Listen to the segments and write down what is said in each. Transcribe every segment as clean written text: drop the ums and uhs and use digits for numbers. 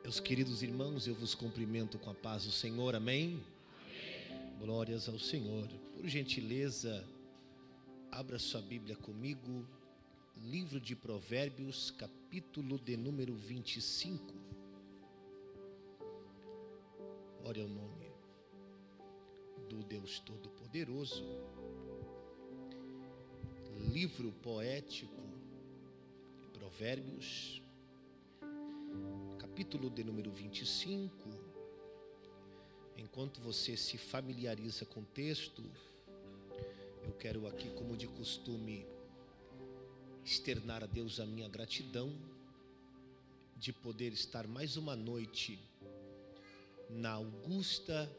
Meus queridos irmãos, eu vos cumprimento com a paz do Senhor, amém? Amém. Glórias ao Senhor. Por gentileza, abra sua Bíblia comigo, livro de Provérbios, capítulo de número 25. Ore ao nome do Deus Todo-Poderoso. Livro poético de Provérbios, capítulo de número 25. Enquanto você se familiariza com o texto, eu quero aqui, como de costume, externar a Deus a minha gratidão de poder estar mais uma noite na augusta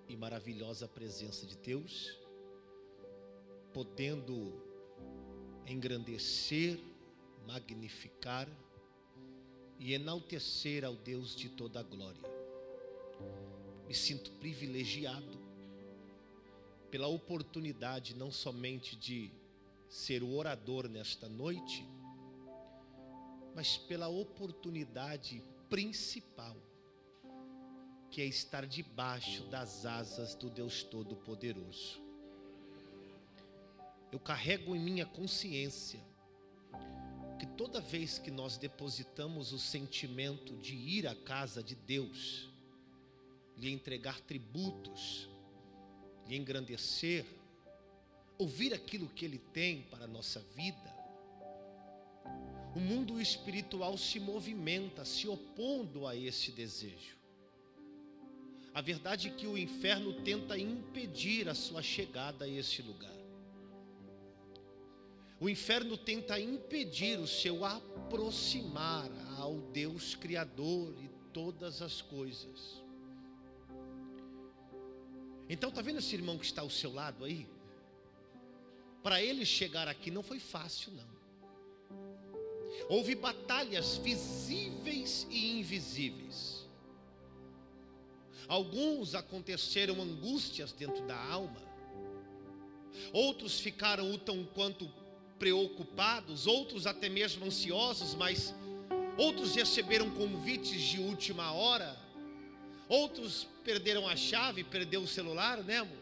e maravilhosa presença de Deus, podendo engrandecer, magnificar e enaltecer ao Deus de toda a glória. Me sinto privilegiado pela oportunidade não somente de ser o orador nesta noite, mas pela oportunidade principal, que é estar debaixo das asas do Deus Todo-Poderoso. Eu carrego em minha consciência que toda vez que nós depositamos o sentimento de ir à casa de Deus, lhe entregar tributos, lhe engrandecer, ouvir aquilo que Ele tem para a nossa vida, o mundo espiritual se movimenta, se opondo a esse desejo. A verdade é que o inferno tenta impedir a sua chegada a esse lugar. O inferno tenta impedir o seu aproximar ao Deus Criador e todas as coisas. Então, está vendo esse irmão que está ao seu lado aí? Para ele chegar aqui não foi fácil, não. Houve batalhas visíveis e invisíveis. Alguns aconteceram angústias dentro da alma. Outros ficaram o tão quanto preocupados, outros até mesmo ansiosos, mas outros receberam convites de última hora, outros perderam a chave, perdeu o celular, né, amor?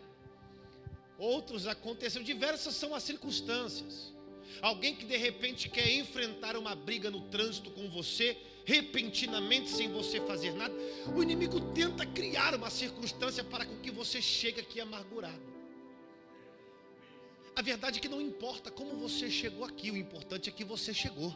Outros aconteceram, diversas são as circunstâncias. Alguém que de repente quer enfrentar uma briga no trânsito com você, repentinamente, sem você fazer nada, o inimigo tenta criar uma circunstância para que você chegue aqui amargurado. A verdade é que não importa como você chegou aqui, o importante é que você chegou.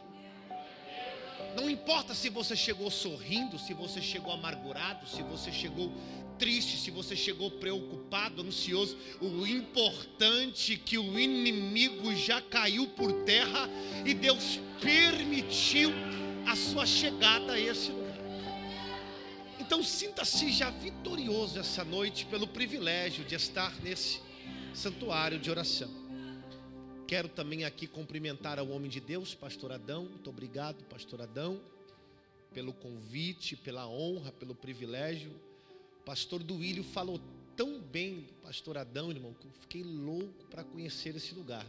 Não importa se você chegou sorrindo, se você chegou amargurado, se você chegou triste, se você chegou preocupado, ansioso. O importante é que o inimigo já caiu por terra e Deus permitiu a sua chegada a esse lugar. Então sinta-se já vitorioso essa noite pelo privilégio de estar nesse santuário de oração. Quero também aqui cumprimentar ao homem de Deus, pastor Adão. Muito obrigado, pastor Adão, pelo convite, pela honra, pelo privilégio. O pastor Duílio falou tão bem do pastor Adão, irmão, que eu fiquei louco para conhecer esse lugar.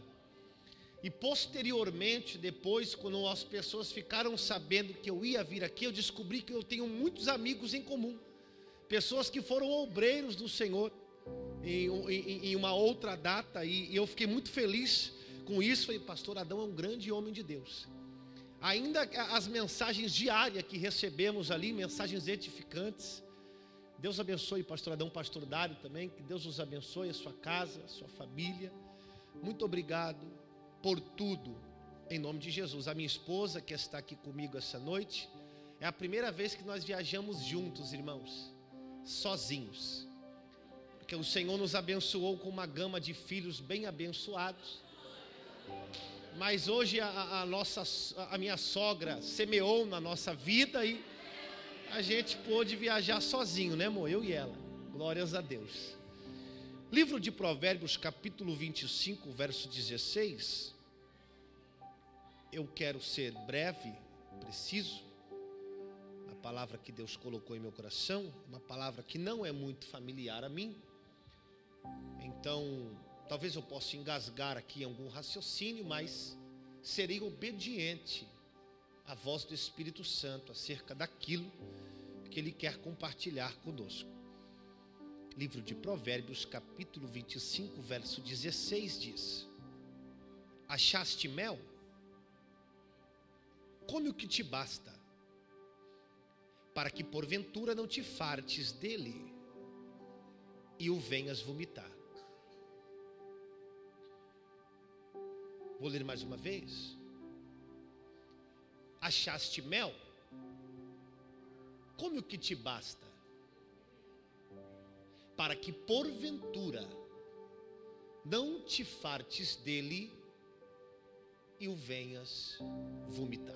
E posteriormente, depois, quando as pessoas ficaram sabendo que eu ia vir aqui, eu descobri que eu tenho muitos amigos em comum. Pessoas que foram obreiros do Senhor em uma outra data, e eu fiquei muito feliz com isso. Falei, pastor Adão é um grande homem de Deus. Ainda as mensagens diárias que recebemos ali, mensagens edificantes. Deus abençoe pastor Adão, pastor Dário também, que Deus os abençoe, a sua casa, a sua família. Muito obrigado por tudo, em nome de Jesus. A minha esposa, que está aqui comigo essa noite, é a primeira vez que nós viajamos juntos, irmãos, sozinhos, porque o Senhor nos abençoou com uma gama de filhos bem abençoados. Mas hoje a minha sogra semeou na nossa vida e a gente pôde viajar sozinho, né, amor? Eu e ela. Glórias a Deus. Livro de Provérbios, capítulo 25, verso 16. Eu quero ser breve, preciso. A palavra que Deus colocou em meu coração, uma palavra que não é muito familiar a mim. Então, talvez eu possa engasgar aqui em algum raciocínio, mas serei obediente à voz do Espírito Santo acerca daquilo que Ele quer compartilhar conosco. Livro de Provérbios, capítulo 25, verso 16 diz: achaste mel? Come o que te basta, para que porventura não te fartes dele e o venhas vomitar. Vou ler mais uma vez. Achaste mel? Come o que te basta, para que porventura não te fartes dele e o venhas vomitar.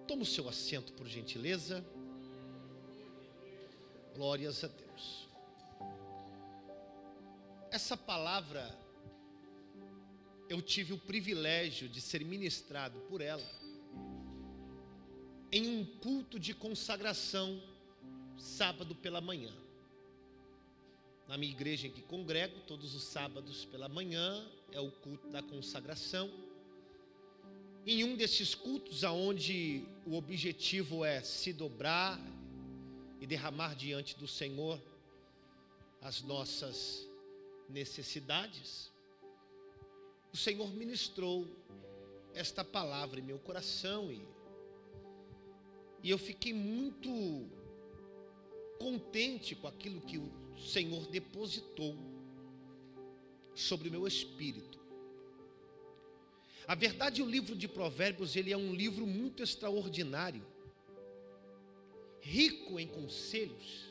Toma o seu assento, por gentileza. Glórias a Deus. Essa palavra, eu tive o privilégio de ser ministrado por ela em um culto de consagração, sábado pela manhã. Na minha igreja em que congrego, todos os sábados pela manhã, é o culto da consagração. Em um desses cultos, onde o objetivo é se dobrar e derramar diante do Senhor as nossas necessidades, o Senhor ministrou esta palavra em meu coração e eu fiquei muito contente com aquilo que o Senhor depositou sobre o meu espírito. A verdade, o livro de Provérbios, ele é um livro muito extraordinário, rico em conselhos,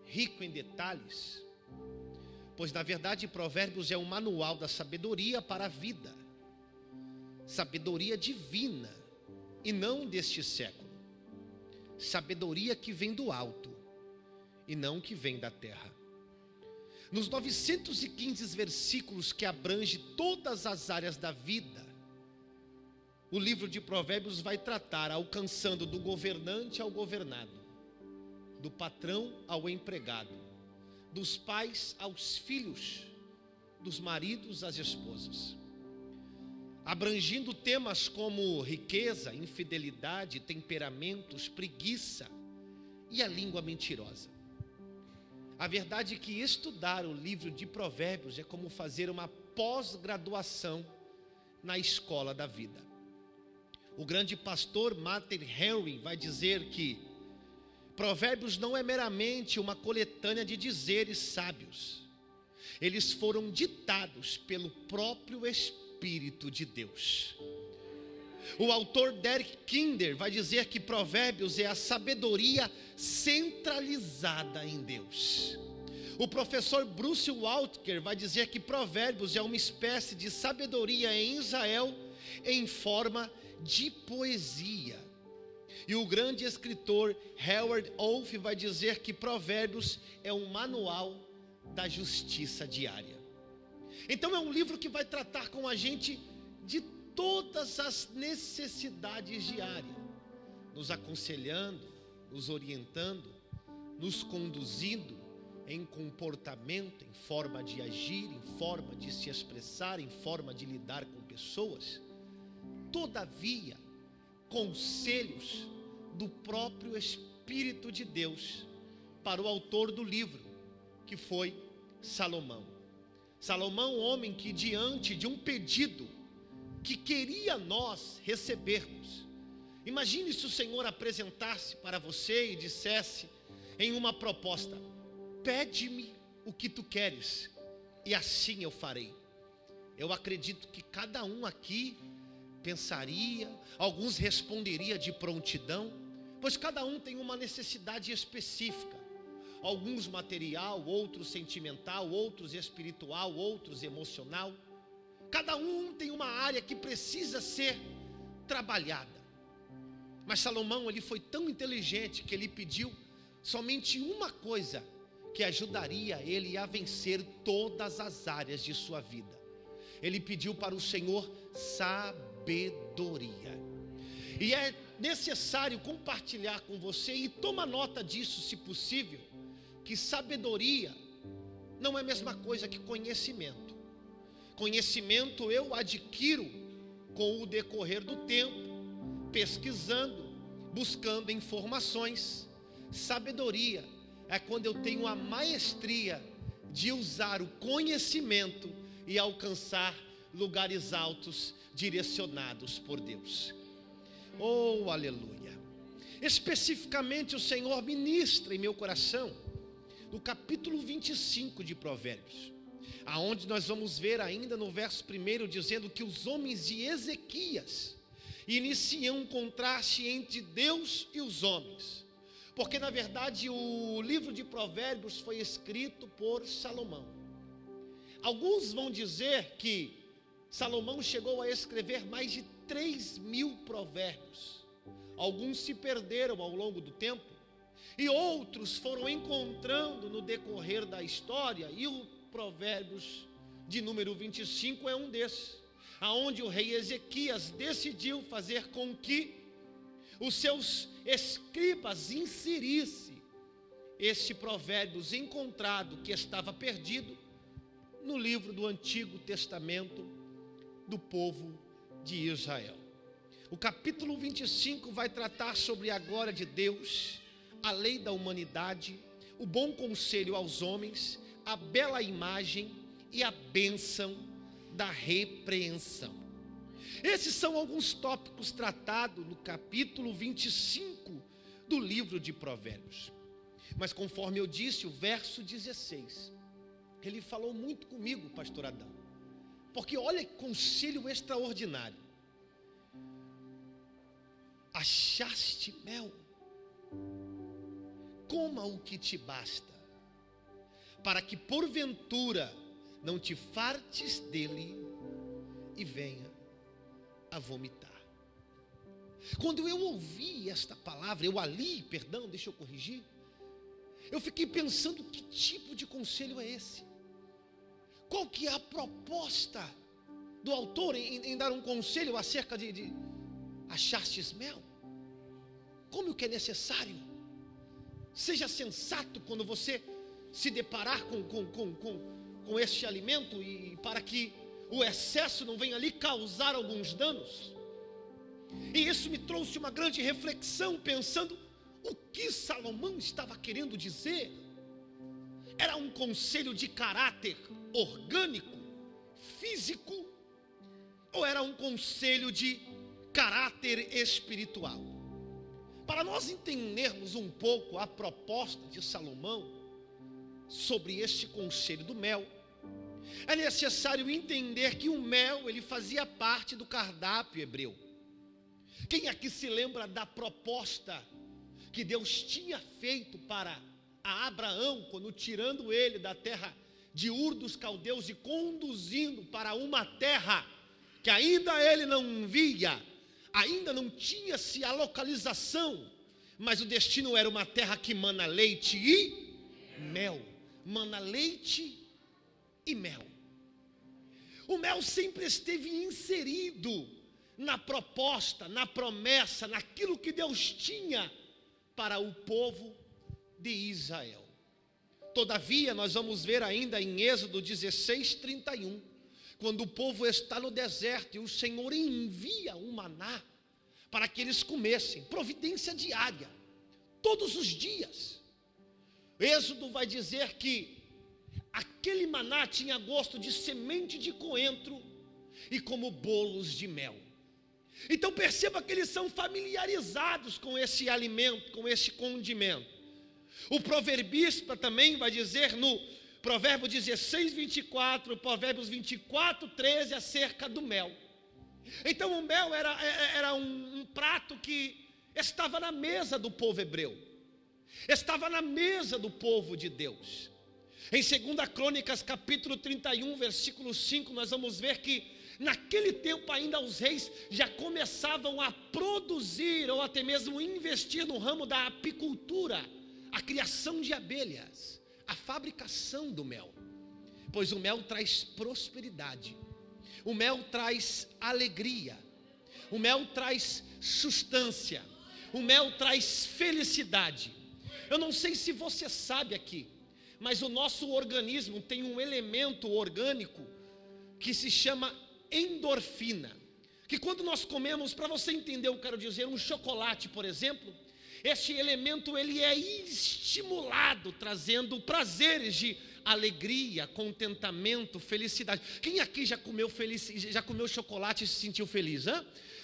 rico em detalhes, pois na verdade Provérbios é um manual da sabedoria para a vida, sabedoria divina e não deste século, sabedoria que vem do alto e não que vem da terra. Nos 915 versículos que abrange todas as áreas da vida, o livro de Provérbios vai tratar, alcançando do governante ao governado, do patrão ao empregado, dos pais aos filhos, dos maridos às esposas, abrangindo temas como riqueza, infidelidade, temperamentos, preguiça e a língua mentirosa. A verdade é que estudar o livro de Provérbios é como fazer uma pós-graduação na escola da vida. O grande pastor Martin Henry vai dizer que Provérbios não é meramente uma coletânea de dizeres sábios. Eles foram ditados pelo próprio Espírito de Deus. O autor Derek Kidner vai dizer que Provérbios é a sabedoria centralizada em Deus. O professor Bruce Waltker vai dizer que Provérbios é uma espécie de sabedoria em Israel em forma de poesia. E o grande escritor Howard Wolf vai dizer que Provérbios é um manual da justiça diária. Então é um livro que vai tratar com a gente de todas as necessidades diárias, nos aconselhando, nos orientando, nos conduzindo em comportamento, em forma de agir, em forma de se expressar, em forma de lidar com pessoas. Todavia, conselhos do próprio Espírito de Deus para o autor do livro, que foi Salomão. Salomão, homem que diante de um pedido que queria nós recebermos, imagine se o Senhor apresentasse para você e dissesse em uma proposta: pede-me o que tu queres e assim eu farei. Eu acredito que cada um aqui pensaria, alguns responderia de prontidão, pois cada um tem uma necessidade específica, alguns material, outros sentimental, outros espiritual, outros emocional. Cada um tem uma área que precisa ser trabalhada. Mas Salomão, ele foi tão inteligente que ele pediu somente uma coisa que ajudaria ele a vencer todas as áreas de sua vida. Ele pediu para o Senhor sabedoria. E é necessário compartilhar com você, e toma nota disso se possível, que sabedoria não é a mesma coisa que conhecimento. Conhecimento eu adquiro com o decorrer do tempo, pesquisando, buscando informações, Sabedoria é quando eu tenho a maestria de usar o conhecimento e alcançar lugares altos direcionados por Deus. Oh, aleluia! Especificamente o Senhor ministra em meu coração no capítulo 25 de Provérbios, aonde nós vamos ver ainda no verso 1 dizendo que os homens de Ezequias iniciam um contraste entre Deus e os homens, porque na verdade o livro de Provérbios foi escrito por Salomão. Alguns vão dizer que Salomão chegou a escrever mais de 3.000 provérbios. Alguns se perderam ao longo do tempo e outros foram encontrando no decorrer da história, e o Provérbios de número 25 é um desses, aonde o rei Ezequias decidiu fazer com que os seus escribas inserissem este provérbios encontrado, que estava perdido no livro do Antigo Testamento do povo de Israel. O capítulo 25 vai tratar sobre a glória de Deus, a lei da humanidade, o bom conselho aos homens, a bela imagem e a bênção da repreensão. Esses são alguns tópicos tratados no capítulo 25 do livro de Provérbios. Mas conforme eu disse, o verso 16, ele falou muito comigo, pastor Adão, porque olha que conselho extraordinário. Achaste mel, coma o que te basta, para que porventura não te fartes dele e venha a vomitar. Quando eu ouvi esta palavra, deixa eu corrigir, eu fiquei pensando, que tipo de conselho é esse? Qual que é a proposta do autor em dar um conselho acerca de achastes mel? Como que é necessário? Seja sensato quando você se deparar com este alimento, e para que o excesso não venha ali causar alguns danos. E isso me trouxe uma grande reflexão, pensando o que Salomão estava querendo dizer. Era um conselho de caráter orgânico, físico, ou era um conselho de caráter espiritual? Para nós entendermos um pouco a proposta de Salomão sobre este conselho do mel, é necessário entender que o mel, ele fazia parte do cardápio hebreu. Quem aqui se lembra da proposta que Deus tinha feito para a Abraão, quando tirando ele da terra de Ur dos Caldeus e conduzindo para uma terra que ainda ele não via, ainda não tinha-se a localização, mas o destino era uma terra que mana leite e mel. Mana leite e mel. O mel sempre esteve inserido na proposta, na promessa, naquilo que Deus tinha para o povo de Israel. Todavia, nós vamos ver ainda em Êxodo 16:31, quando o povo está no deserto e o Senhor envia um maná para que eles comessem, providência diária, todos os dias. Êxodo vai dizer que aquele maná tinha gosto de semente de coentro e como bolos de mel. Então perceba que eles são familiarizados com esse alimento, com esse condimento. O proverbista também vai dizer no Provérbio 16:24, Provérbios 24:13, acerca do mel. Então o mel era um prato que estava na mesa do povo hebreu, estava na mesa do povo de Deus. Em 2 Crônicas capítulo 31, versículo 5, nós vamos ver que naquele tempo ainda os reis já começavam a produzir, ou até mesmo investir no ramo da apicultura, a criação de abelhas, a fabricação do mel, pois o mel traz prosperidade, o mel traz alegria, o mel traz sustância, o mel traz felicidade. Eu não sei se você sabe aqui, mas o nosso organismo tem um elemento orgânico que se chama endorfina, que quando nós comemos, para você entender, eu quero dizer, um chocolate, por exemplo, Este elemento ele é estimulado, trazendo prazeres de alegria, contentamento, felicidade. Quem aqui já comeu chocolate e se sentiu feliz?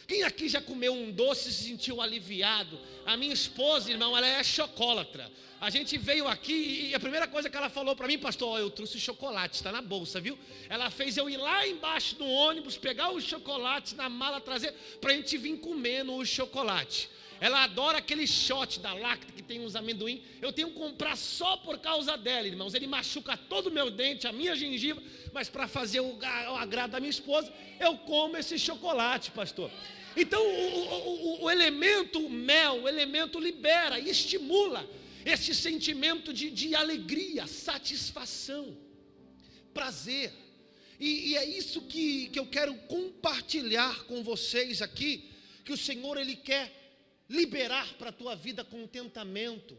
Quem aqui já comeu um doce e se sentiu aliviado? A minha esposa, irmão, ela é chocolatra. A gente veio aqui e a primeira coisa que ela falou para mim, pastor, eu trouxe chocolate, está na bolsa, viu? Ela fez eu ir lá embaixo do ônibus, pegar os chocolates na mala, trazer, para a gente vir comendo o chocolate. Ela adora aquele shot da Lacta que tem uns amendoim. Eu tenho que comprar só por causa dela, irmãos. Ele machuca todo o meu dente, a minha gengiva, mas para fazer o agrado da minha esposa, eu como esse chocolate, pastor. Então o elemento mel, o elemento libera e estimula esse sentimento de alegria, satisfação, prazer. E é isso que eu quero compartilhar com vocês aqui, que o Senhor ele quer liberar para a tua vida contentamento.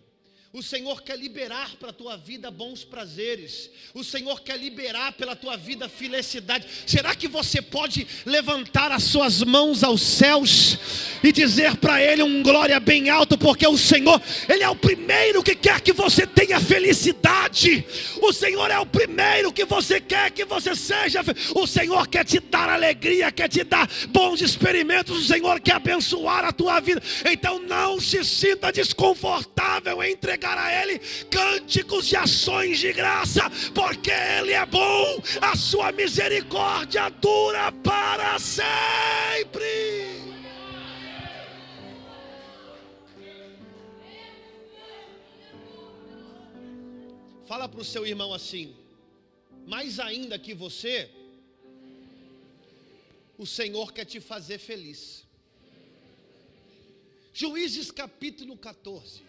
O Senhor quer liberar para a tua vida bons prazeres. O Senhor quer liberar pela tua vida felicidade. Será que você pode levantar as suas mãos aos céus e dizer para Ele um glória bem alto? Porque o Senhor, Ele é o primeiro que quer que você tenha felicidade. O Senhor é o primeiro que você quer que você seja. O Senhor quer te dar alegria, quer te dar bons experimentos. O Senhor quer abençoar a tua vida. Então não se sinta desconfortável em entregar a Ele cânticos de ações de graça, porque Ele é bom, a sua misericórdia dura para sempre. Fala para o seu irmão assim: mais ainda que você, o Senhor quer te fazer feliz. Juízes capítulo 14.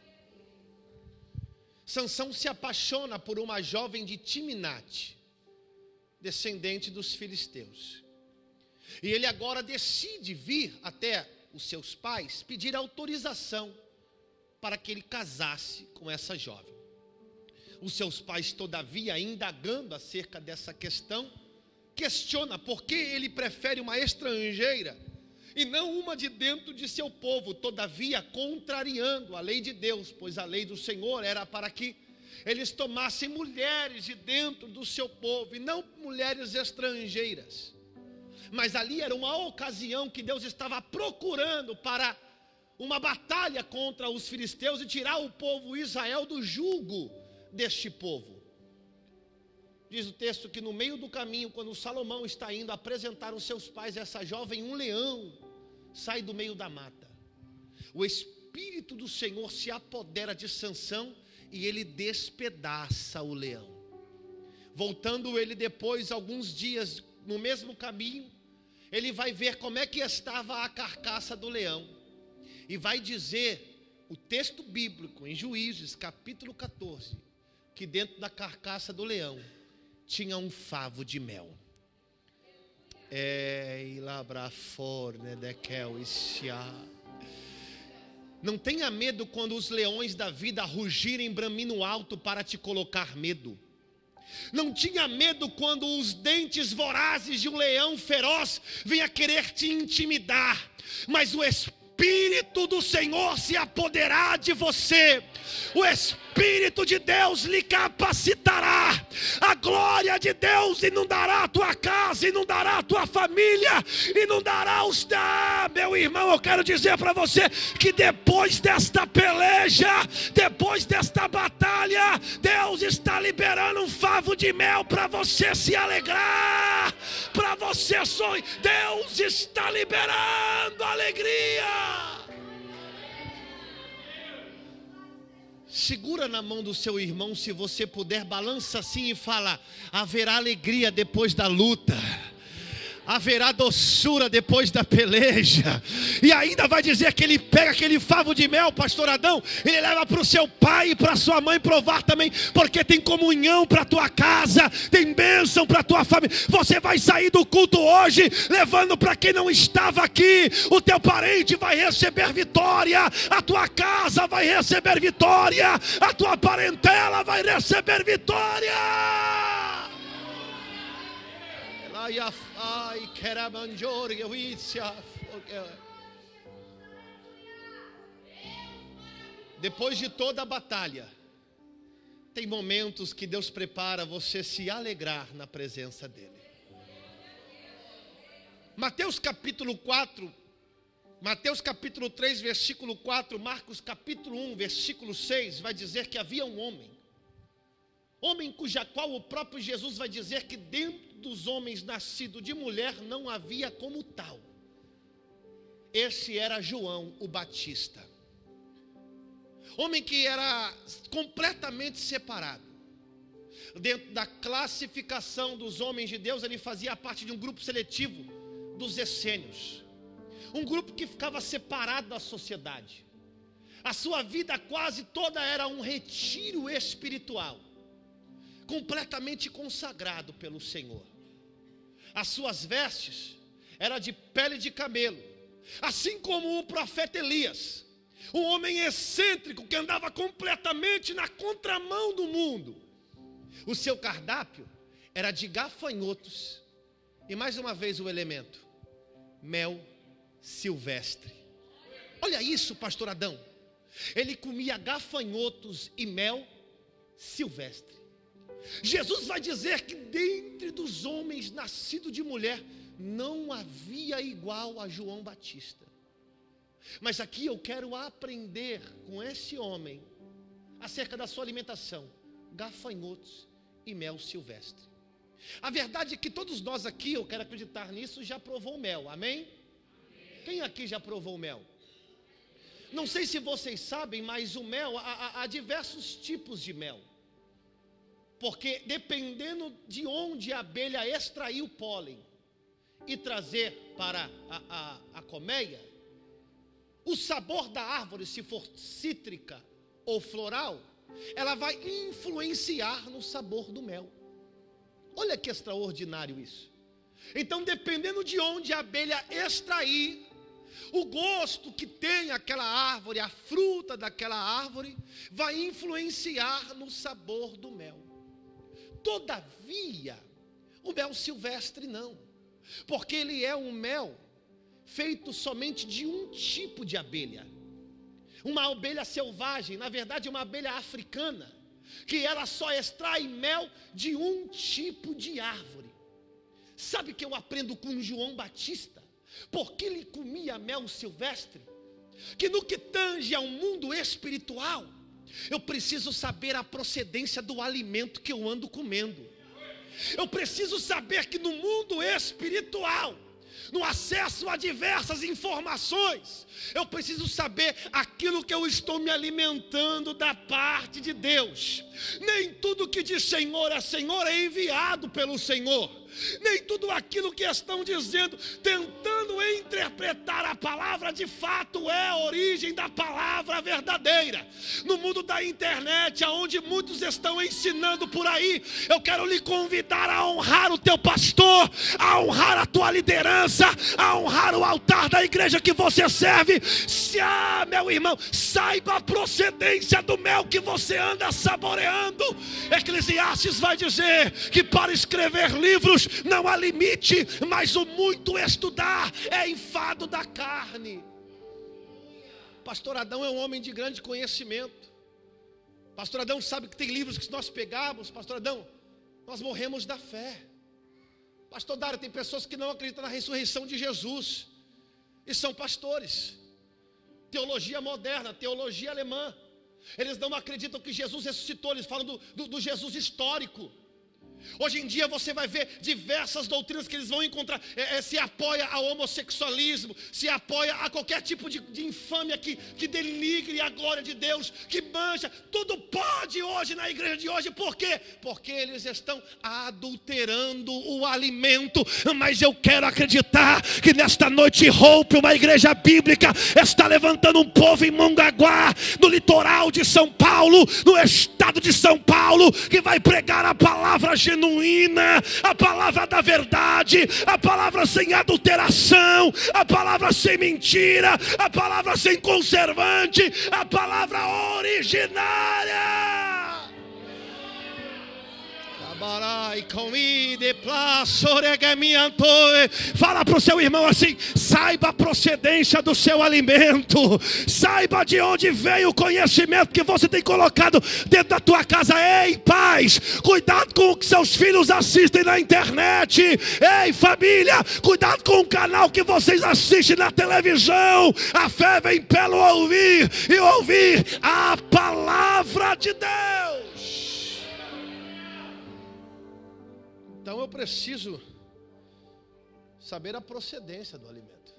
Sansão se apaixona por uma jovem de Timinate, descendente dos filisteus. E ele agora decide vir até os seus pais pedir autorização para que ele casasse com essa jovem. Os seus pais, todavia, indagando acerca dessa questão, questiona por que ele prefere uma estrangeira e não uma de dentro de seu povo, todavia contrariando a lei de Deus, pois a lei do Senhor era para que eles tomassem mulheres de dentro do seu povo e não mulheres estrangeiras. Mas ali era uma ocasião que Deus estava procurando para uma batalha contra os filisteus e tirar o povo Israel do jugo deste povo. Diz o texto que no meio do caminho, quando Salomão está indo apresentar aos seus pais essa jovem, um leão sai do meio da mata. O Espírito do Senhor se apodera de Sansão e ele despedaça o leão. Voltando ele depois, alguns dias, no mesmo caminho, ele vai ver como é que estava a carcaça do leão. E vai dizer o texto bíblico, em Juízes, capítulo 14, que dentro da carcaça do leão tinha um favo de mel. Não tenha medo quando os leões da vida rugirem bramindo alto para te colocar medo. Não tinha medo quando os dentes vorazes de um leão feroz venham querer te intimidar. Mas o Espírito do Senhor se apoderará de você. O Espírito de Deus lhe capacitará. A glória de Deus inundará a tua casa, inundará a tua família, inundará os... meu irmão, eu quero dizer para você que depois desta peleja, depois desta batalha, Deus está liberando um favo de mel para você se alegrar, para você sonhar. Deus está liberando alegria. Segura na mão do seu irmão, se você puder, balança assim e fala: haverá alegria depois da luta. Haverá doçura depois da peleja. E ainda vai dizer que ele pega aquele favo de mel, pastor Adão, ele leva para o seu pai e para sua mãe provar também, porque tem comunhão para a tua casa, tem bênção para a tua família. Você vai sair do culto hoje levando para quem não estava aqui. O teu parente vai receber vitória, a tua casa vai receber vitória, a tua parentela vai receber vitória. Ai, Depois de toda a batalha, tem momentos que Deus prepara você se alegrar na presença dEle. Mateus capítulo 4, Mateus capítulo 3, versículo 4, Marcos capítulo 1, versículo 6, vai dizer que havia um homem cuja qual o próprio Jesus vai dizer que dentro dos homens nascido de mulher não havia como tal. Esse era João o Batista. Homem que era completamente separado. Dentro da classificação dos homens de Deus, ele fazia parte de um grupo seletivo dos essênios. Um grupo que ficava separado da sociedade. A sua vida quase toda era um retiro espiritual, completamente consagrado pelo Senhor. As suas vestes eram de pele de camelo, assim como o profeta Elias, um homem excêntrico que andava completamente na contramão do mundo. O seu cardápio era de gafanhotos, e mais uma vez o elemento, mel silvestre. Olha isso, pastor Adão. Ele comia gafanhotos e mel silvestre. Jesus vai dizer que dentre dos homens nascidos de mulher não havia igual a João Batista. Mas aqui eu quero aprender com esse homem acerca da sua alimentação, gafanhotos e mel silvestre. A verdade é que todos nós aqui, eu quero acreditar nisso, já provou mel, amém? Quem aqui já provou mel? Não sei se vocês sabem, mas o mel, há diversos tipos de mel. Porque dependendo de onde a abelha extrair o pólen e trazer para a colmeia, o sabor da árvore, se for cítrica ou floral, ela vai influenciar no sabor do mel. Olha que extraordinário isso. Então, dependendo de onde a abelha extrair, o gosto que tem aquela árvore, a fruta daquela árvore, vai influenciar no sabor do mel. Todavia, o mel silvestre não, porque ele é um mel feito somente de um tipo de abelha. Uma abelha selvagem, na verdade uma abelha africana, que ela só extrai mel de um tipo de árvore. Sabe o que eu aprendo com João Batista? Porque ele comia mel silvestre, que no que tange ao mundo espiritual, eu preciso saber a procedência do alimento que eu ando comendo. Eu preciso saber que no mundo espiritual, no acesso a diversas informações, eu preciso saber aquilo que eu estou me alimentando da parte de Deus. Nem tudo que diz Senhor é enviado pelo Senhor. Nem tudo aquilo que estão dizendo, tentando interpretar a palavra, de fato é a origem da palavra verdadeira. No mundo da internet, onde muitos estão ensinando por aí, eu quero lhe convidar a honrar o teu pastor, a honrar a tua liderança, a honrar o altar da igreja que você serve. Meu irmão, saiba a procedência do mel que você anda saboreando. Eclesiastes vai dizer que para escrever livros não há limite, mas o muito estudar é enfado da carne. Pastor Adão é um homem de grande conhecimento. Pastor Adão sabe que tem livros que se nós pegarmos, Pastor Adão, nós morremos da fé. Pastor Dário, tem pessoas que não acreditam na ressurreição de Jesus e são pastores. Teologia moderna, teologia alemã. Eles não acreditam que Jesus ressuscitou, eles falam do Jesus histórico. Hoje em dia você vai ver diversas doutrinas que eles vão encontrar, se apoia ao homossexualismo, se apoia a qualquer tipo de infâmia que denigre a glória de Deus, que mancha, tudo pode hoje na igreja de hoje. Por quê? Porque eles estão adulterando o alimento. Mas eu quero acreditar que nesta noite Hope, uma igreja bíblica, está levantando um povo em Mongaguá, no litoral de São Paulo, no estado de São Paulo, que vai pregar a palavra genuína, a palavra da verdade, a palavra sem adulteração, a palavra sem mentira, a palavra sem conservante, a palavra originária. Fala para o seu irmão assim: saiba a procedência do seu alimento, saiba de onde veio o conhecimento que você tem colocado dentro da tua casa. Ei, pais, cuidado com o que seus filhos assistem na internet. Ei, família, cuidado com o canal que vocês assistem na televisão. A fé vem pelo ouvir, e ouvir a palavra de Deus. Então eu preciso saber a procedência do alimento.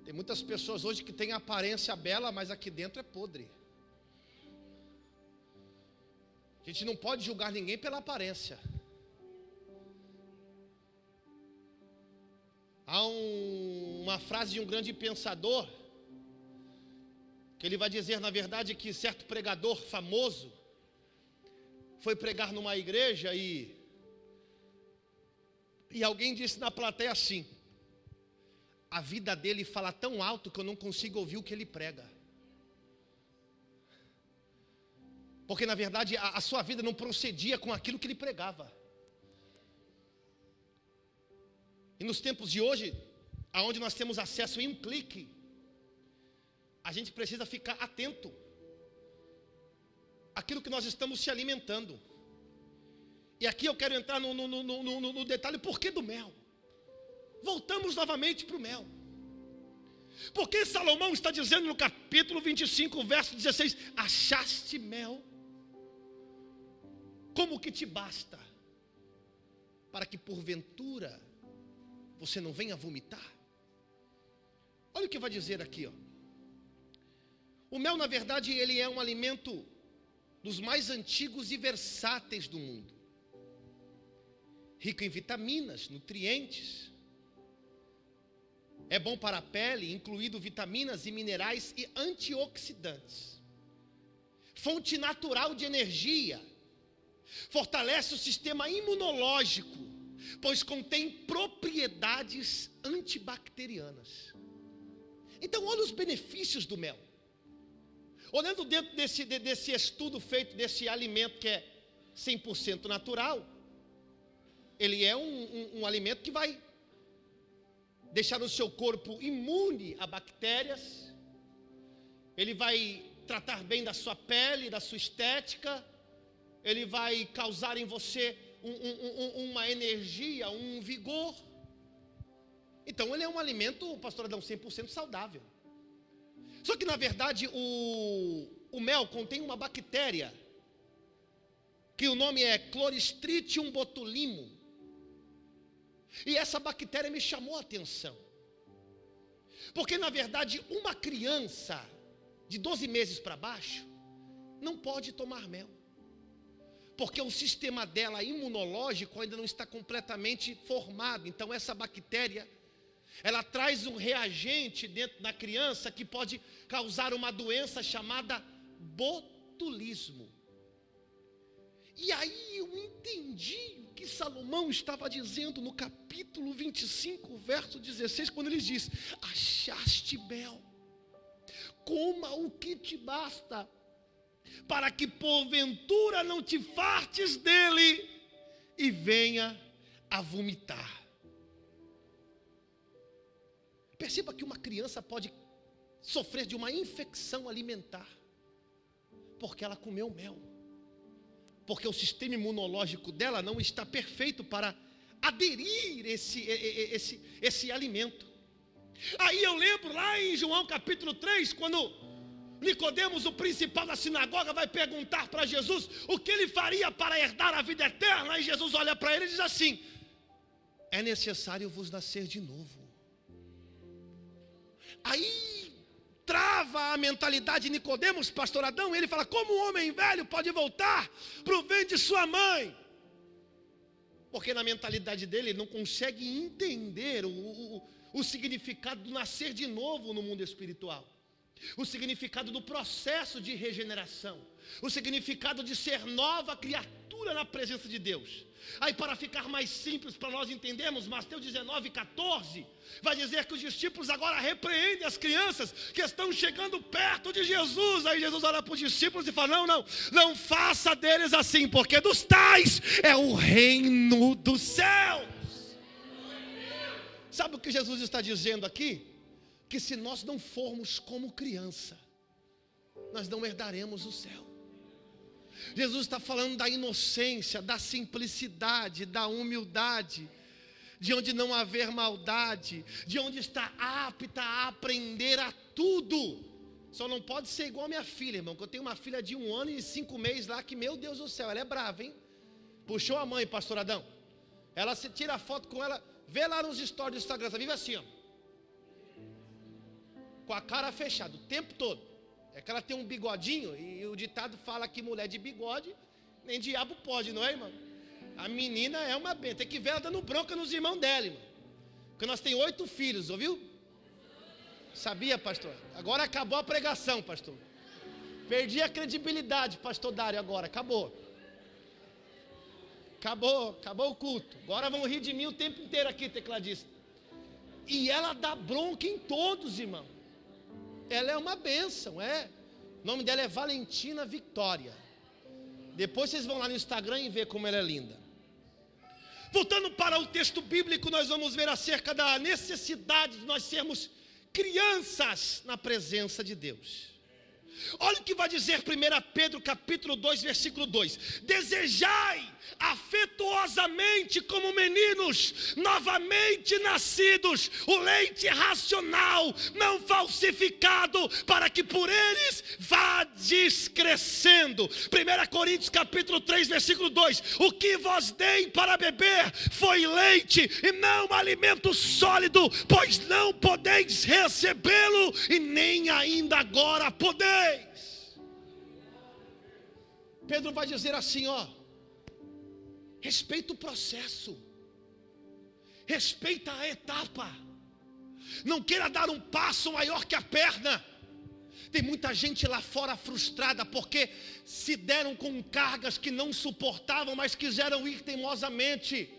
Tem muitas pessoas hoje que têm aparência bela, mas aqui dentro é podre. A gente não pode julgar ninguém pela aparência. Há uma frase de um grande pensador, que ele vai dizer, na verdade, que certo pregador famoso foi pregar numa igreja e alguém disse na plateia assim: a vida dele fala tão alto que eu não consigo ouvir o que ele prega. Porque na verdade a sua vida não procedia com aquilo que ele pregava. E nos tempos de hoje, aonde nós temos acesso em um clique, a gente precisa ficar atento àquilo que nós estamos se alimentando. E aqui eu quero entrar no detalhe, por que do mel? Voltamos novamente para o mel. Porque Salomão está dizendo no capítulo 25, verso 16: achaste mel, como que te basta, para que porventura você não venha vomitar. Olha o que vai dizer aqui, ó. O mel, na verdade, ele é um alimento dos mais antigos e versáteis do mundo, rico em vitaminas, nutrientes. É bom para a pele, incluindo vitaminas e minerais e antioxidantes. Fonte natural de energia. Fortalece o sistema imunológico, pois contém propriedades antibacterianas. Então, olha os benefícios do mel. Olhando dentro desse estudo feito desse alimento que é 100% natural, ele é um alimento que vai deixar o seu corpo imune a bactérias, ele vai tratar bem da sua pele, da sua estética, ele vai causar em você uma energia, um vigor. Então ele é um alimento, pastor Adão, 100% saudável. Só que na verdade o mel contém uma bactéria, que o nome é Clostridium botulinum. E essa bactéria me chamou a atenção, porque na verdade uma criança de 12 meses para baixo não pode tomar mel, porque o sistema dela imunológico ainda não está completamente formado. Então essa bactéria, ela traz um reagente dentro da criança que pode causar uma doença chamada botulismo. E aí eu entendi o que Salomão estava dizendo no capítulo 25, verso 16, quando ele diz: achaste mel, coma o que te basta, para que porventura não te fartes dele e venha a vomitar. Perceba que uma criança pode sofrer de uma infecção alimentar porque ela comeu mel, porque o sistema imunológico dela não está perfeito para aderir esse alimento. Aí eu lembro lá em João capítulo 3, quando Nicodemos, o principal da sinagoga, vai perguntar para Jesus o que ele faria para herdar a vida eterna. E Jesus olha para ele e diz assim: é necessário vos nascer de novo. Aí trava a mentalidade de Nicodemos, pastor Adão, e ele fala: como um homem velho pode voltar para o ventre de sua mãe? Porque na mentalidade dele ele não consegue entender o significado do nascer de novo no mundo espiritual. o significado do processo de regeneração, o significado de ser nova criatura na presença de Deus. Aí, para ficar mais simples para nós entendermos, Mateus 19:14 vai dizer que os discípulos agora repreendem as crianças que estão chegando perto de Jesus. Aí Jesus olha para os discípulos e fala: não faça deles assim, porque dos tais é o reino dos céus. Sabe o que Jesus está dizendo aqui? Que se nós não formos como criança, nós não herdaremos o céu. Jesus está falando da inocência, da simplicidade, da humildade, de onde não haver maldade, de onde está apta a aprender a tudo. Só não pode ser igual a minha filha, irmão, que eu tenho uma filha de 1 ano e 5 meses lá, que meu Deus do céu, ela é brava, hein? Puxou a mãe, pastor Adão. Ela se tira foto com ela, vê lá nos stories do Instagram, ela vive assim, ó, com a cara fechada o tempo todo. É que ela tem um bigodinho, e o ditado fala que mulher de bigode nem diabo pode, não é, irmão? A menina é uma bênção. Tem que ver ela dando bronca nos irmãos dela, irmão. Porque nós temos 8 filhos, ouviu? Sabia, pastor? Agora acabou a pregação, pastor. Perdi a credibilidade, pastor Dário, agora. Acabou o culto. Agora vão rir de mim o tempo inteiro aqui, tecladista. E ela dá bronca em todos, irmão. Ela é uma bênção, é. O nome dela é Valentina Vitória. Depois vocês vão lá no Instagram e ver como ela é linda. Voltando para o texto bíblico, nós vamos ver acerca da necessidade de nós sermos crianças na presença de Deus. Olha o que vai dizer 1 Pedro capítulo 2, versículo 2: desejai afetuosamente como meninos novamente nascidos o leite racional, não falsificado, para que por eles vades crescendo. 1 Coríntios capítulo 3, versículo 2: o que vos dei para beber foi leite e não alimento sólido, pois não podeis recebê-lo e nem ainda agora podeis. Pedro vai dizer assim, ó: respeita o processo, respeita a etapa, não queira dar um passo maior que a perna. Tem muita gente lá fora frustrada porque se deram com cargas que não suportavam, mas quiseram ir teimosamente.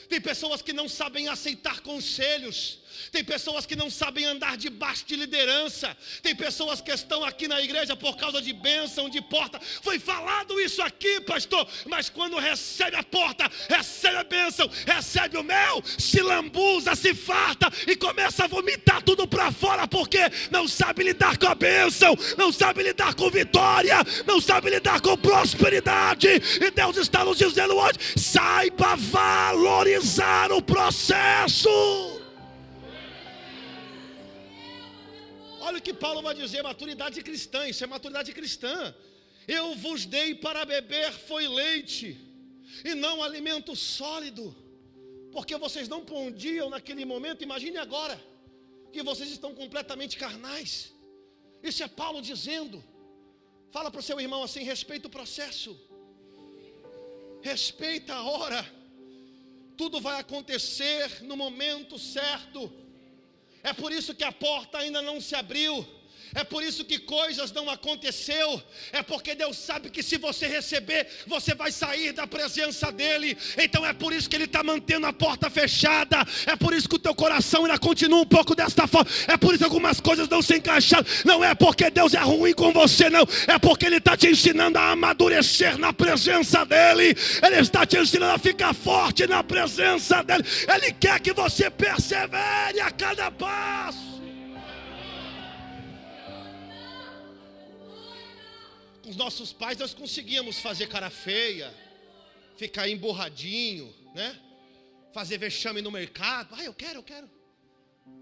Tem pessoas que não sabem aceitar conselhos. Tem pessoas que não sabem andar debaixo de liderança. Tem pessoas que estão aqui na igreja por causa de bênção, de porta. Foi falado isso aqui, pastor, mas quando recebe a porta, recebe a bênção, recebe o mel, se lambuza, se farta e começa a vomitar tudo para fora, porque não sabe lidar com a bênção, não sabe lidar com vitória, não sabe lidar com prosperidade. E Deus está nos dizendo hoje: saiba valorizar o processo. Olha o que Paulo vai dizer: maturidade cristã. Isso é maturidade cristã. Eu vos dei para beber foi leite e não alimento sólido, porque vocês não podiam naquele momento. Imagine agora que vocês estão completamente carnais. Isso é Paulo dizendo. Fala para o seu irmão assim: respeita o processo, respeita a hora. Tudo vai acontecer no momento certo. É por isso que a porta ainda não se abriu. É por isso que coisas não aconteceu. É porque Deus sabe que se você receber, você vai sair da presença dEle. Então é por isso que Ele está mantendo a porta fechada. É por isso que o teu coração ainda continua um pouco desta forma. É por isso que algumas coisas não se encaixaram. Não é porque Deus é ruim com você, não. É porque Ele está te ensinando a amadurecer na presença dEle. Ele está te ensinando a ficar forte na presença dEle. Ele quer que você persevere a cada passo. Com os nossos pais nós conseguíamos fazer cara feia, ficar emburradinho, né? Fazer vexame no mercado. Eu quero.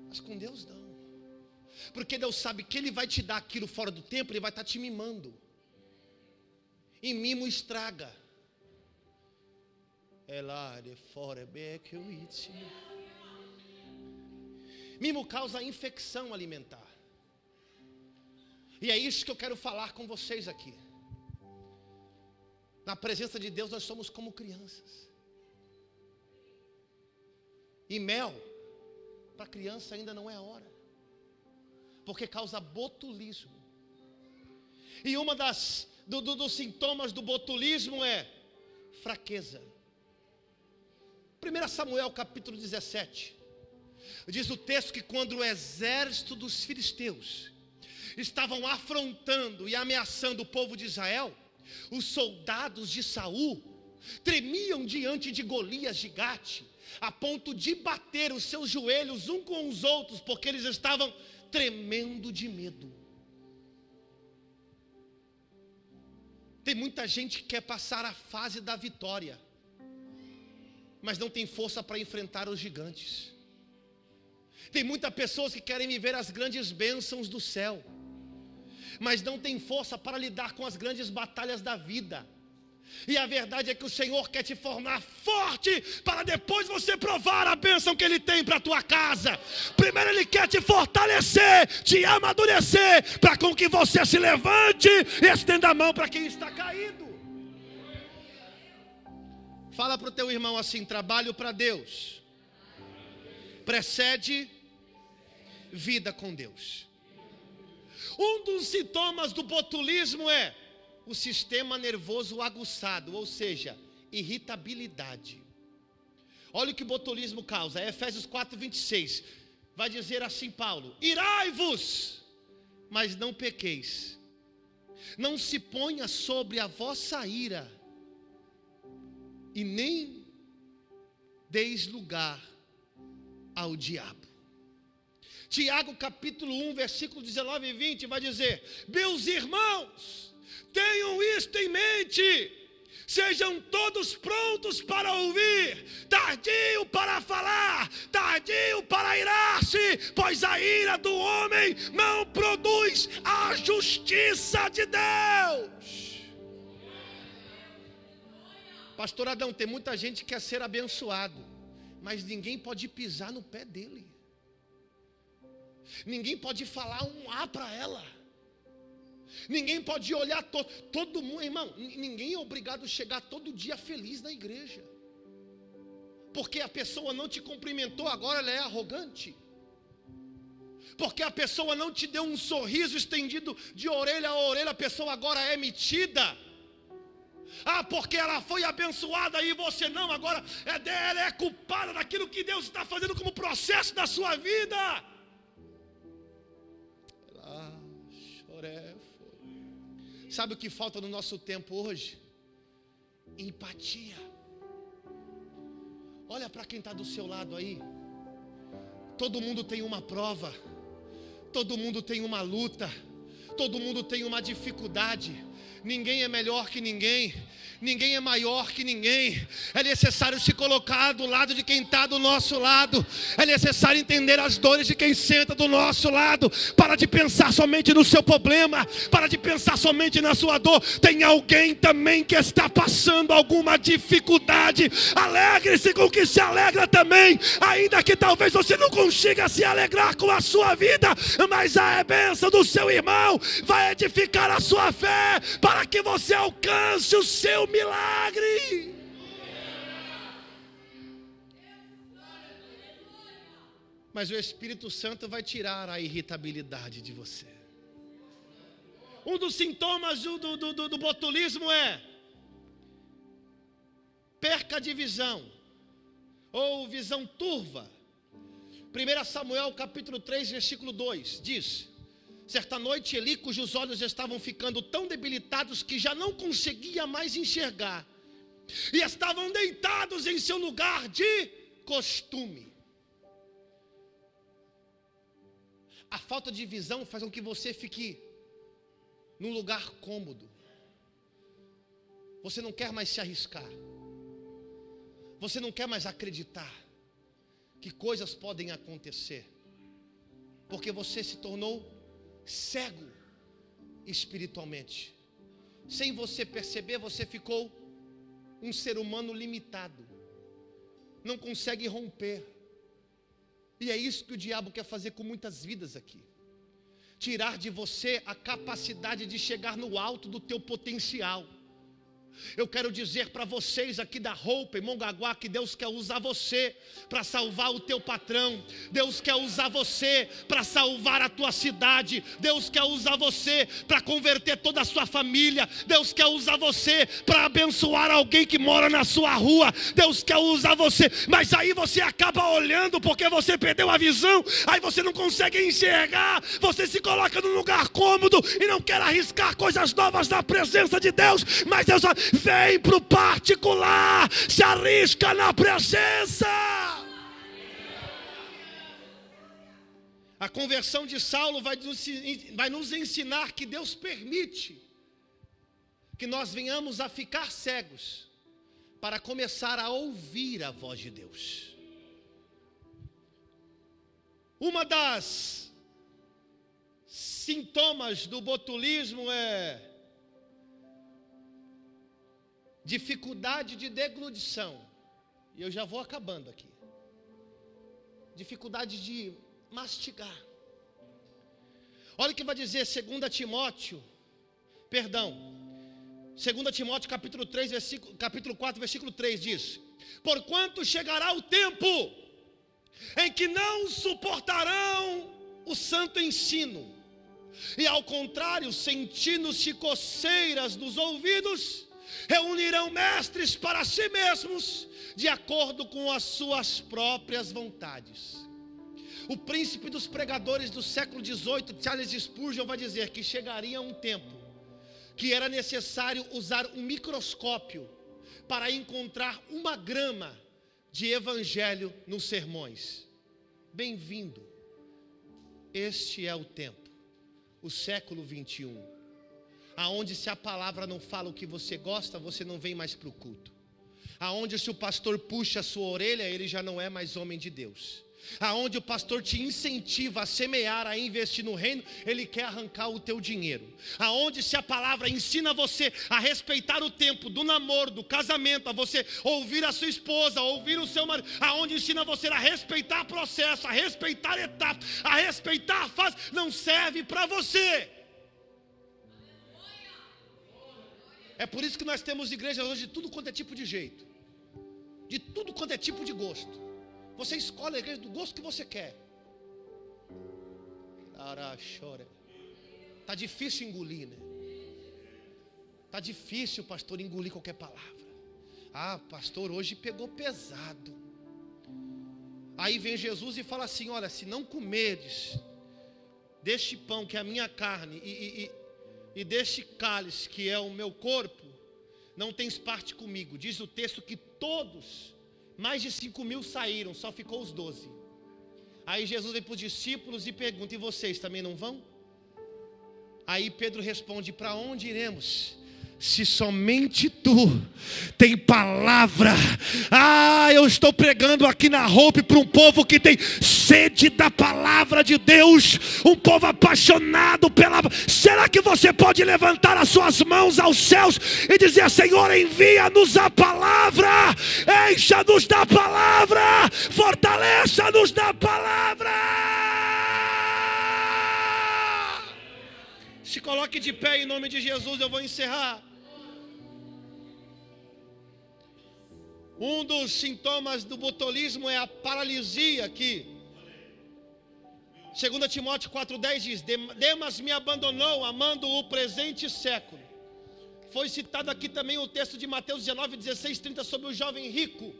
Mas com Deus não. Porque Deus sabe que Ele vai te dar aquilo fora do tempo. Ele vai estar te mimando. E mimo estraga. Mimo causa infecção alimentar. E é isso que eu quero falar com vocês aqui. Na presença de Deus nós somos como crianças. E mel, para criança ainda não é a hora. Porque causa botulismo. E uma dos sintomas do botulismo é fraqueza. 1 Samuel capítulo 17. Diz o texto que quando o exército dos filisteus estavam afrontando e ameaçando o povo de Israel, os soldados de Saul tremiam diante de Golias de Gate, a ponto de bater os seus joelhos um com os outros, porque eles estavam tremendo de medo. Tem muita gente que quer passar a fase da vitória, mas não tem força para enfrentar os gigantes. Tem muitas pessoas que querem viver as grandes bênçãos do céu, mas não tem força para lidar com as grandes batalhas da vida. E a verdade é que o Senhor quer te formar forte, para depois você provar a bênção que Ele tem para a tua casa. Primeiro Ele quer te fortalecer, te amadurecer, para com que você se levante e estenda a mão para quem está caído. Fala para o teu irmão assim: trabalho para Deus precede vida com Deus. Um dos sintomas do botulismo é o sistema nervoso aguçado, ou seja, irritabilidade. Olha o que o botulismo causa. Efésios 4:26 vai dizer assim Paulo: irai-vos, mas não pequeis, não se ponha sobre a vossa ira, e nem deis lugar ao diabo. Tiago capítulo 1, versículo 19 e 20 vai dizer: meus irmãos, tenham isto em mente, sejam todos prontos para ouvir, tardio para falar, tardio para irar-se, pois a ira do homem não produz a justiça de Deus. Pastor Adão, tem muita gente que quer ser abençoado, mas ninguém pode pisar no pé dele. Ninguém pode falar um A para ela. Ninguém pode olhar todo mundo, irmão. Ninguém é obrigado a chegar todo dia feliz na igreja, porque a pessoa não te cumprimentou, agora ela é arrogante. Porque a pessoa não te deu um sorriso estendido de orelha a orelha, a pessoa agora é metida. Ah, porque ela foi abençoada e você não, agora ela é culpada daquilo que Deus está fazendo como processo da sua vida. Sabe o que falta no nosso tempo hoje? Empatia. Olha para quem está do seu lado aí. Todo mundo tem uma prova, todo mundo tem uma luta, todo mundo tem uma dificuldade. Ninguém é melhor que ninguém, ninguém é maior que ninguém. É necessário se colocar do lado de quem está do nosso lado. É necessário entender as dores de quem senta do nosso lado. Para de pensar somente no seu problema, para de pensar somente na sua dor. Tem alguém também que está passando alguma dificuldade. Alegre-se com o que se alegra também, ainda que talvez você não consiga se alegrar com a sua vida, mas a bênção do seu irmão vai edificar a sua fé, para que você alcance o seu milagre. Mas o Espírito Santo vai tirar a irritabilidade de você. Um dos sintomas do botulismo é perca de visão, ou visão turva. 1 Samuel capítulo 3, versículo 2 diz: certa noite Eli, cujos olhos estavam ficando tão debilitados que já não conseguia mais enxergar, e estavam deitados em seu lugar de costume. A falta de visão faz com que você fique num lugar cômodo. Você não quer mais se arriscar. Você não quer mais acreditar que coisas podem acontecer, porque você se tornou cego espiritualmente. Sem você perceber, você ficou um ser humano limitado, não consegue romper. E é isso que o diabo quer fazer com muitas vidas aqui: tirar de você a capacidade de chegar no alto do teu potencial. Eu quero dizer para vocês aqui da Hope, em Mongaguá, que Deus quer usar você para salvar o teu patrão. Deus quer usar você para salvar a tua cidade. Deus quer usar você para converter toda a sua família. Deus quer usar você para abençoar alguém que mora na sua rua. Deus quer usar você, mas aí você acaba olhando porque você perdeu a visão. Aí você não consegue enxergar. Você se coloca num lugar cômodo e não quer arriscar coisas novas na presença de Deus. Mas Deus vem para o particular, se arrisca na presença. A conversão de Saulo vai nos ensinar que Deus permite que nós venhamos a ficar cegos para começar a ouvir a voz de Deus. Uma das sintomas do botulismo é dificuldade de deglutição. E eu já vou acabando aqui. Dificuldade de mastigar. Olha o que vai dizer 2 Timóteo capítulo 4, versículo 3 diz: porquanto chegará o tempo em que não suportarão o santo ensino, e ao contrário, sentindo-se coceiras dos ouvidos, reunirão mestres para si mesmos, de acordo com as suas próprias vontades. O príncipe dos pregadores do século XVIII, Charles Spurgeon, vai dizer que chegaria um tempo que era necessário usar um microscópio para encontrar uma grama de evangelho nos sermões. Bem-vindo. Este é o tempo, o século 21, aonde se a palavra não fala o que você gosta, você não vem mais para o culto. Aonde se o pastor puxa a sua orelha, ele já não é mais homem de Deus. Aonde o pastor te incentiva a semear, a investir no reino, ele quer arrancar o teu dinheiro. Aonde se a palavra ensina você a respeitar o tempo do namoro, do casamento, a você ouvir a sua esposa, ouvir o seu marido, aonde ensina você a respeitar processo, a respeitar etapas, a respeitar a fase, não serve para você. É por isso que nós temos igrejas hoje de tudo quanto é tipo de jeito, de tudo quanto é tipo de gosto. Você escolhe a igreja do gosto que você quer. Está difícil engolir, né? Está difícil, pastor, engolir qualquer palavra. Ah, pastor, hoje pegou pesado. Aí vem Jesus e fala assim: olha, se não comeres deste pão que é a minha carne e deste cálice que é o meu corpo, não tens parte comigo. Diz o texto que todos, mais de 5.000 saíram, só ficou os 12. Aí Jesus vem para os discípulos e pergunta: e vocês também não vão? Aí Pedro responde: para onde iremos, se somente tu tem palavra? Eu estou pregando aqui na Hope para um povo que tem sede da palavra de Deus, um povo apaixonado pela. Será que você pode levantar as suas mãos aos céus e dizer: Senhor, envia-nos a palavra, encha-nos da palavra, fortaleça-nos da palavra? Se coloque de pé em nome de Jesus, eu vou encerrar. Um dos sintomas do botulismo é a paralisia aqui. 2 Timóteo 4,10 diz: Demas me abandonou, amando o presente século. Foi citado aqui também o texto de Mateus 19:16-30 sobre o jovem rico,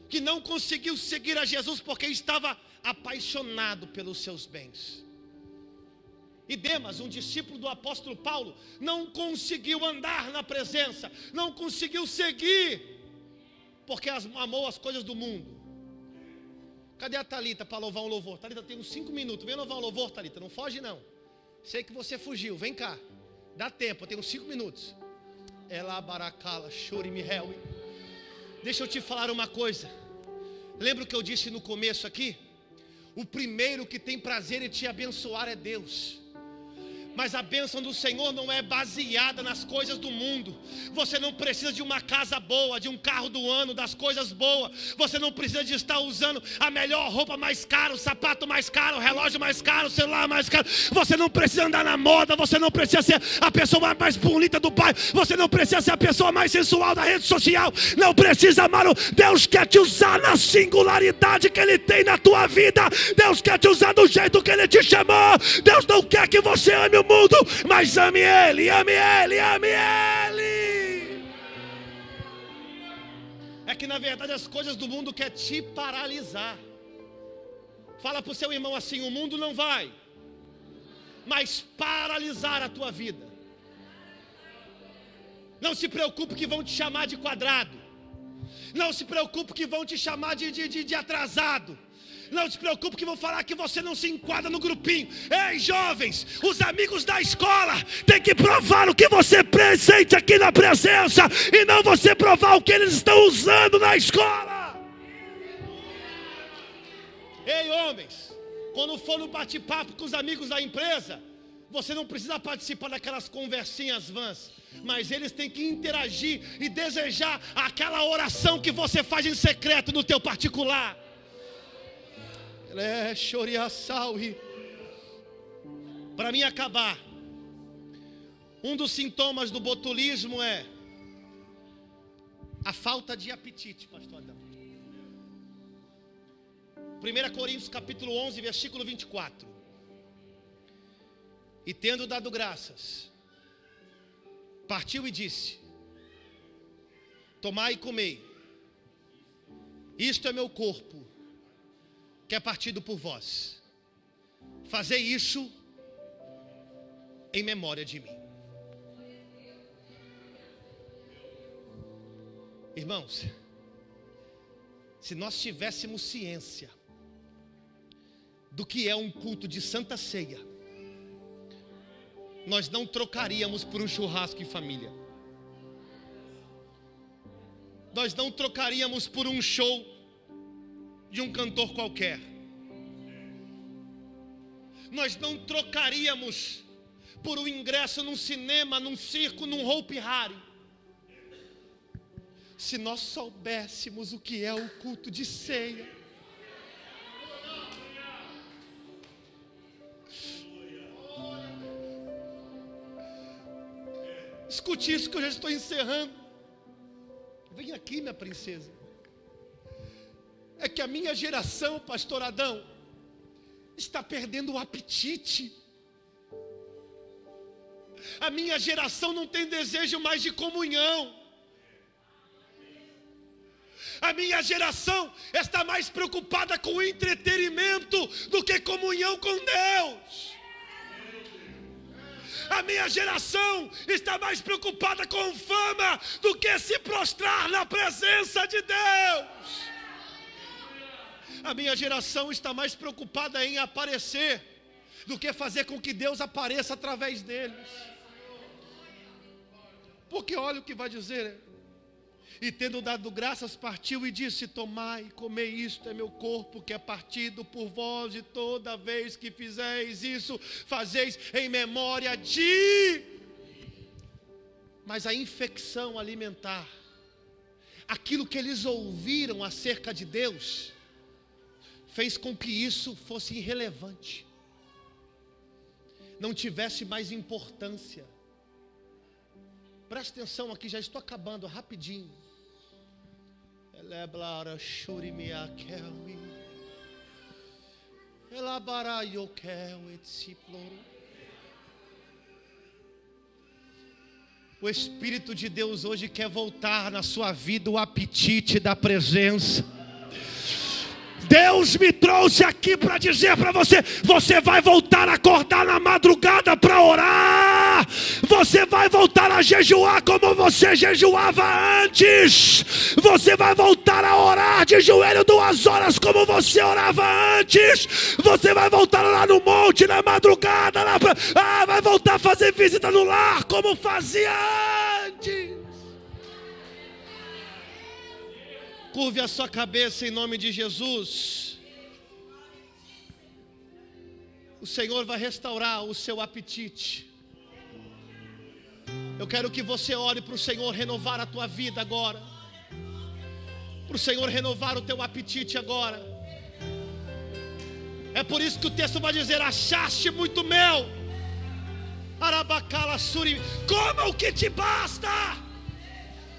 que não conseguiu seguir a Jesus porque estava apaixonado pelos seus bens. E Demas, um discípulo do apóstolo Paulo, não conseguiu andar na presença, não conseguiu seguir, porque amou as coisas do mundo. Cadê a Thalita para louvar um louvor? Thalita, tem uns 5 minutos, vem louvar um louvor, Thalita, não foge não. Sei que você fugiu, vem cá, dá tempo, eu tenho 5 minutos. Ela baracala, chore me help. Deixa eu te falar uma coisa. Lembra o que eu disse no começo aqui? O primeiro que tem prazer em te abençoar é Deus. Mas a bênção do Senhor não é baseada nas coisas do mundo. Você não precisa de uma casa boa, de um carro do ano, das coisas boas. Você não precisa de estar usando a melhor roupa mais cara, o sapato mais caro, o relógio mais caro, o celular mais caro. Você não precisa andar na moda. Você não precisa ser a pessoa mais bonita do bairro. Você não precisa ser a pessoa mais sensual da rede social. Não precisa, amado. Deus quer te usar na singularidade que Ele tem na tua vida. Deus quer te usar do jeito que Ele te chamou. Deus não quer que você ame o mundo, mas ame Ele, ame Ele, ame Ele. É que na verdade as coisas do mundo querem te paralisar. Fala para o seu irmão assim: o mundo não vai mais paralisar a tua vida. Não se preocupe que vão te chamar de quadrado. Não se preocupe que vão te chamar de atrasado. Não se preocupe que vão falar que você não se enquadra no grupinho. Ei, jovens, os amigos da escola têm que provar o que você sente aqui na presença, e não você provar o que eles estão usando na escola. Ei, homens, quando for no bate-papo com os amigos da empresa, você não precisa participar daquelas conversinhas vãs, mas eles têm que interagir e desejar aquela oração que você faz em secreto no teu particular. Para mim acabar, um dos sintomas do botulismo é a falta de apetite, pastor Adão. 1 Coríntios capítulo 11, versículo 24. E tendo dado graças, partiu e disse: tomai e comei, isto é meu corpo, que é partido por vós. Fazei isso em memória de mim. Irmãos, se nós tivéssemos ciência do que é um culto de Santa Ceia, nós não trocaríamos por um churrasco em família. Nós não trocaríamos por um show de um cantor qualquer. Nós não trocaríamos por um ingresso num cinema, num circo, num Hopi Hari. Se nós soubéssemos o que é o culto de ceia. Escute isso que eu já estou encerrando. Vem aqui, minha princesa. É que a minha geração, pastor Adão, está perdendo o apetite. A minha geração não tem desejo mais de comunhão. A minha geração está mais preocupada com o entretenimento do que comunhão com Deus. A minha geração está mais preocupada com fama do que se prostrar na presença de Deus. A minha geração está mais preocupada em aparecer do que fazer com que Deus apareça através deles. Porque olha o que vai dizer. E tendo dado graças, partiu e disse: tomai, comei, isto é meu corpo, que é partido por vós, e toda vez que fizeis isso, fazeis em memória de... Mas a infecção alimentar, aquilo que eles ouviram acerca de Deus, fez com que isso fosse irrelevante, não tivesse mais importância. Presta atenção aqui, já estou acabando rapidinho. O Espírito de Deus hoje quer voltar na sua vida o apetite da presença. Deus me trouxe aqui para dizer para você: você vai voltar a acordar na madrugada para orar. Você vai voltar a jejuar como você jejuava antes. Você vai voltar a orar de joelho 2 horas como você orava antes. Você vai voltar lá no monte na madrugada. Vai voltar a fazer visita no lar como fazia antes. Curve a sua cabeça em nome de Jesus. O o Senhor vai restaurar o seu apetite. Eu quero que você ore para o Senhor renovar a tua vida agora, para o Senhor renovar o teu apetite agora. É por isso que o texto vai dizer: achaste muito mel, arabacala suri, coma o que te basta.